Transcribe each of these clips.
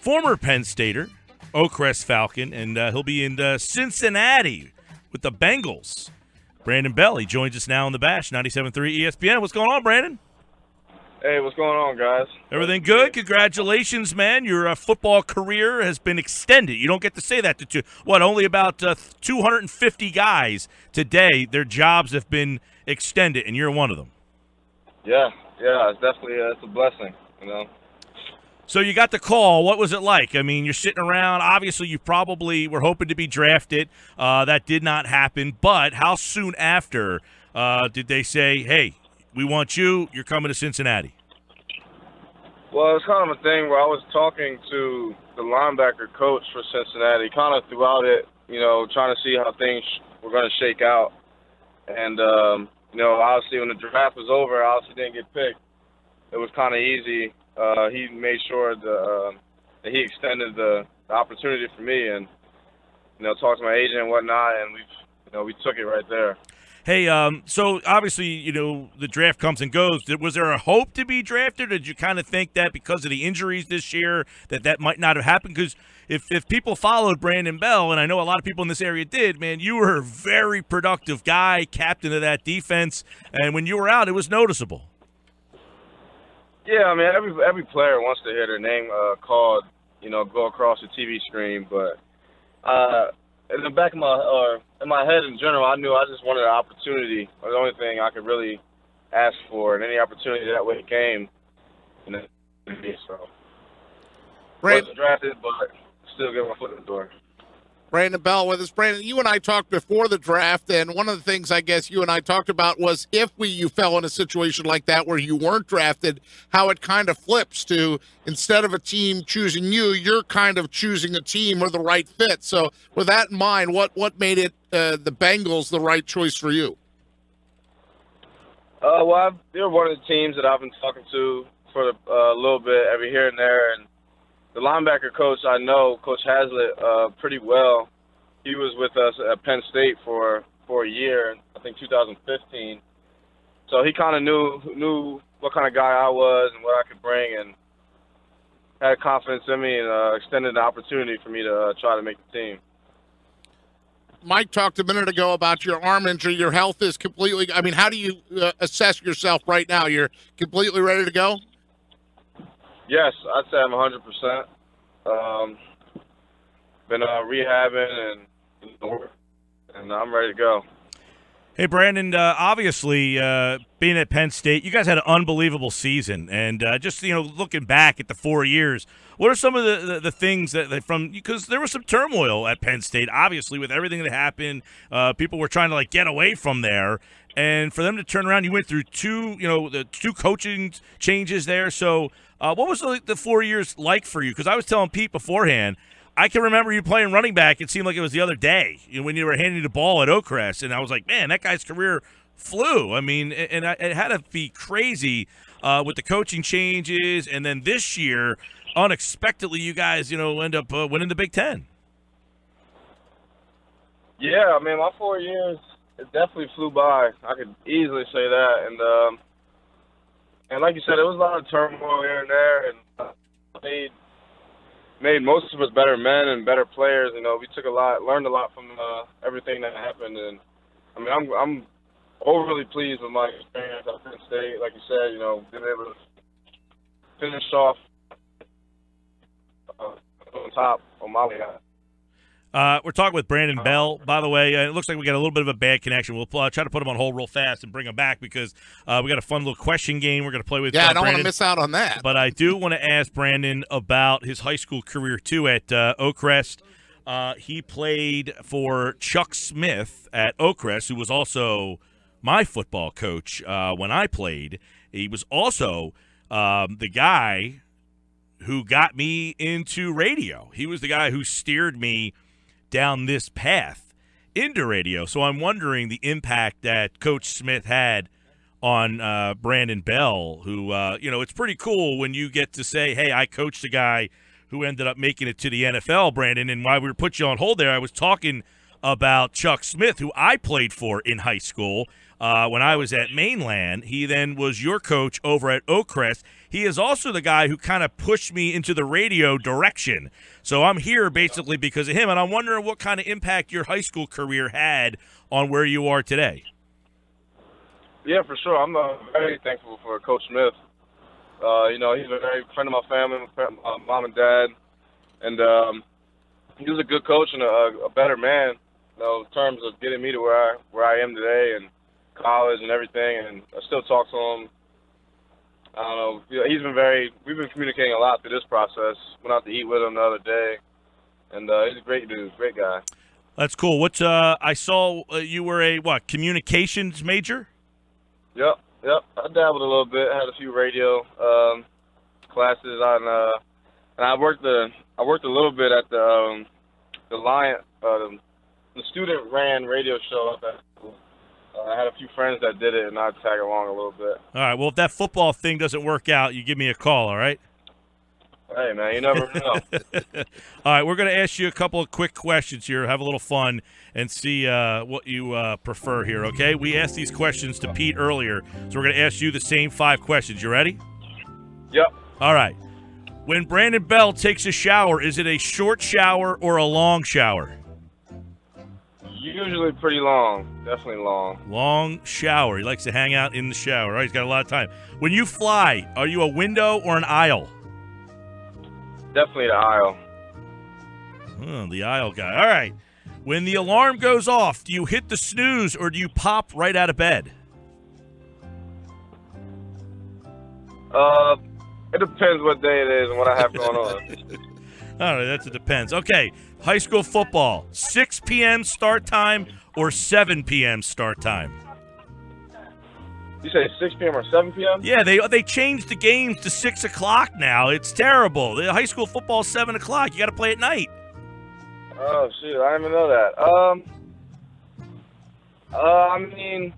former Penn Stater, Oakcrest Falcon, and he'll be in Cincinnati with the Bengals. Brandon Bell, he joins us now on the Bash, 97.3 ESPN. What's going on, Brandon? Hey, what's going on, guys? Everything good? Congratulations, man. Your football career has been extended. You don't get to say that to only about 250 guys today. Their jobs have been extended, and you're one of them. Yeah, it's definitely it's a blessing, you know. So you got the call. What was it like? I mean, you're sitting around. Obviously, you probably were hoping to be drafted. That did not happen. But how soon after did they say, hey, we want you, you're coming to Cincinnati? Well, it's kind of a thing where I was talking to the linebacker coach for Cincinnati kind of throughout it, you know, trying to see how things were going to shake out. And, you know, obviously when the draft was over, I obviously didn't get picked. It was kind of easy. He made sure that he extended the opportunity for me and, you know, talked to my agent and whatnot, and we took it right there. Hey, so obviously, you know, the draft comes and goes. Was there a hope to be drafted, or did you kind of think that because of the injuries this year that might not have happened? Because if people followed Brandon Bell, and I know a lot of people in this area did, man, you were a very productive guy, captain of that defense, and when you were out, it was noticeable. Yeah, I mean, every player wants to hear their name called, you know, go across the TV screen, but in the back of in my head in general, I knew I just wanted an opportunity. It was the only thing I could really ask for, and any opportunity that way came, you know, so. Right. Wasn't drafted, but still get my foot in the door. Brandon Bell with us. Brandon, you and I talked before the draft, and one of the things I guess you and I talked about was if you fell in a situation like that where you weren't drafted, how it kind of flips to instead of a team choosing you, you're kind of choosing a team or the right fit. So with that in mind, what made it the Bengals the right choice for you? Well, they're one of the teams that I've been talking to for a little bit every here and there, and the linebacker coach I know, Coach Haslett, pretty well. He was with us at Penn State for a year, I think 2015. So he kind of knew what kind of guy I was and what I could bring, and had confidence in me and extended the opportunity for me to try to make the team. Mike talked a minute ago about your arm injury. Your health is completely – I mean, how do you assess yourself right now? You're completely ready to go? Yes, I'd say I'm 100%. Been rehabbing and I'm ready to go. Hey, Brandon, obviously being at Penn State, you guys had an unbelievable season. And just, you know, looking back at the 4 years, what are some of the things that from – because there was some turmoil at Penn State, obviously, with everything that happened. People were trying to, like, get away from there. And for them to turn around, you went through the two coaching changes there. So what was the 4 years like for you? Because I was telling Pete beforehand, I can remember you playing running back. It seemed like it was the other day when you were handing the ball at Oakcrest. And I was like, man, that guy's career flew. I mean, and it had to be crazy with the coaching changes. And then this year, unexpectedly, you guys, end up winning the Big Ten. Yeah, I mean, my 4 years – it definitely flew by. I could easily say that, and like you said, it was a lot of turmoil here and there, and made most of us better men and better players. You know, we learned a lot from everything that happened, and I mean, I'm overly pleased with my experience at Penn State. Like you said, being able to finish off on top on my way out. We're talking with Brandon Bell, by the way. It looks like we got a little bit of a bad connection. We'll try to put him on hold real fast and bring him back because we got a fun little question game we're going to play with. Yeah, I don't want to miss out on that. But I do want to ask Brandon about his high school career, too, at Oakcrest. He played for Chuck Smith at Oakcrest, who was also my football coach when I played. He was also the guy who got me into radio. He was the guy who steered me down this path into radio. So I'm wondering the impact that Coach Smith had on Brandon Bell, who, it's pretty cool when you get to say, hey, I coached a guy who ended up making it to the NFL, Brandon. And while we were put you on hold there, I was talking about Chuck Smith, who I played for in high school when I was at Mainland. He then was your coach over at Oakcrest. he is also the guy who kind of pushed me into the radio direction. So I'm here basically because of him, and I'm wondering what kind of impact your high school career had on where you are today. Yeah, for sure. I'm very thankful for Coach Smith. You know, he's a very friend of my family, my mom and dad, and he was a good coach and a better man, you know, in terms of getting me to where I am today and college and everything. And I still talk to him. I don't know. We've been communicating a lot through this process. Went out to eat with him the other day, and he's a great dude, great guy. That's cool. I saw you were a communications major? Yep. I dabbled a little bit. I had a few radio classes on, and I worked a little bit at the student ran radio show up at school. I had a few friends that did it, and I'd tag along a little bit. All right. Well, if that football thing doesn't work out, you give me a call. All right. Hey, man, you never know. All right, we're going to ask you a couple of quick questions here, have a little fun, and see what you prefer here, okay? We asked these questions to Pete earlier, so we're going to ask you the same 5 questions. You ready? Yep. All right. When Brandon Bell takes a shower, is it a short shower or a long shower? Usually pretty long. Definitely long. Long shower. He likes to hang out in the shower. Right? He's got a lot of time. When you fly, are you a window or an aisle? Definitely the aisle. Oh, the aisle guy. All right. When the alarm goes off, do you hit the snooze or do you pop right out of bed? It depends what day it is and what I have going on. All right, that depends. Okay, high school football, 6 p.m. start time or 7 p.m. start time? You say 6 p.m. or 7 p.m.? Yeah, they changed the games to 6 o'clock now. It's terrible. The high school football is 7 o'clock. You got to play at night. Oh, shoot, I didn't even know that. I mean,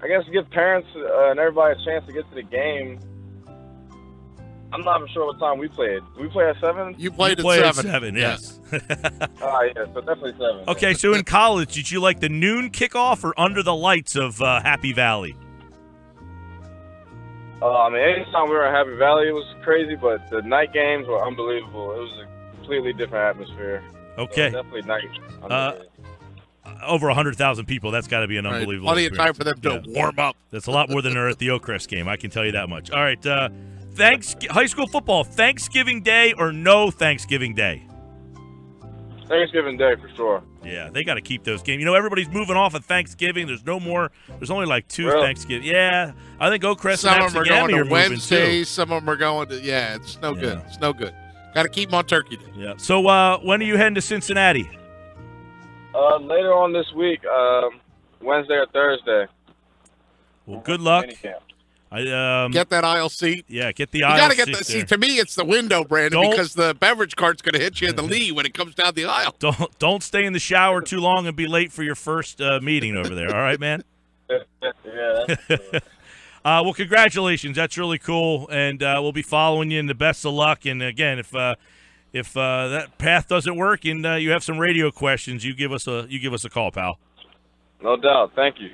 I guess give parents and everybody a chance to get to the game. I'm not even sure what time we played. Did we play at 7? You played at 7. 7, yes. Yeah, so definitely 7. Okay, so in college, did you like the noon kickoff or under the lights of Happy Valley? I mean, anytime we were at Happy Valley, it was crazy, but the night games were unbelievable. It was a completely different atmosphere. Okay. So definitely night. Over 100,000 people. That's got to be an unbelievable Plenty of time for them to warm up. That's a lot more than they're at the Oakcrest game. I can tell you that much. All right. High school football, Thanksgiving Day or no Thanksgiving Day? Thanksgiving Day for sure. Yeah, they got to keep those games. You know, everybody's moving off of Thanksgiving. There's no more. There's only like 2 Really? Thanksgiving. Yeah, I think Oakcrest Some and of them are going Exogamy to are moving Wednesdays. too. Some of them are going to, it's no good. Yeah. It's no good. Got to keep them on Turkey Day. Yeah. So when are you heading to Cincinnati? Later on this week, Wednesday or Thursday. Well, good luck. Minicamp. Get that aisle seat. Yeah, get the You aisle got to get seat the there. seat. To me, it's the window, Brandon, Don't- because the beverage cart's going to hit you in the knee when it comes down the aisle. Don't stay in the shower too long and be late for your first meeting over there. All right, man? Yeah, that's cool. Well, congratulations. That's really cool, and we'll be following you. And the best of luck. And again, if that path doesn't work and you have some radio questions, you give us a call, pal. No doubt. Thank you.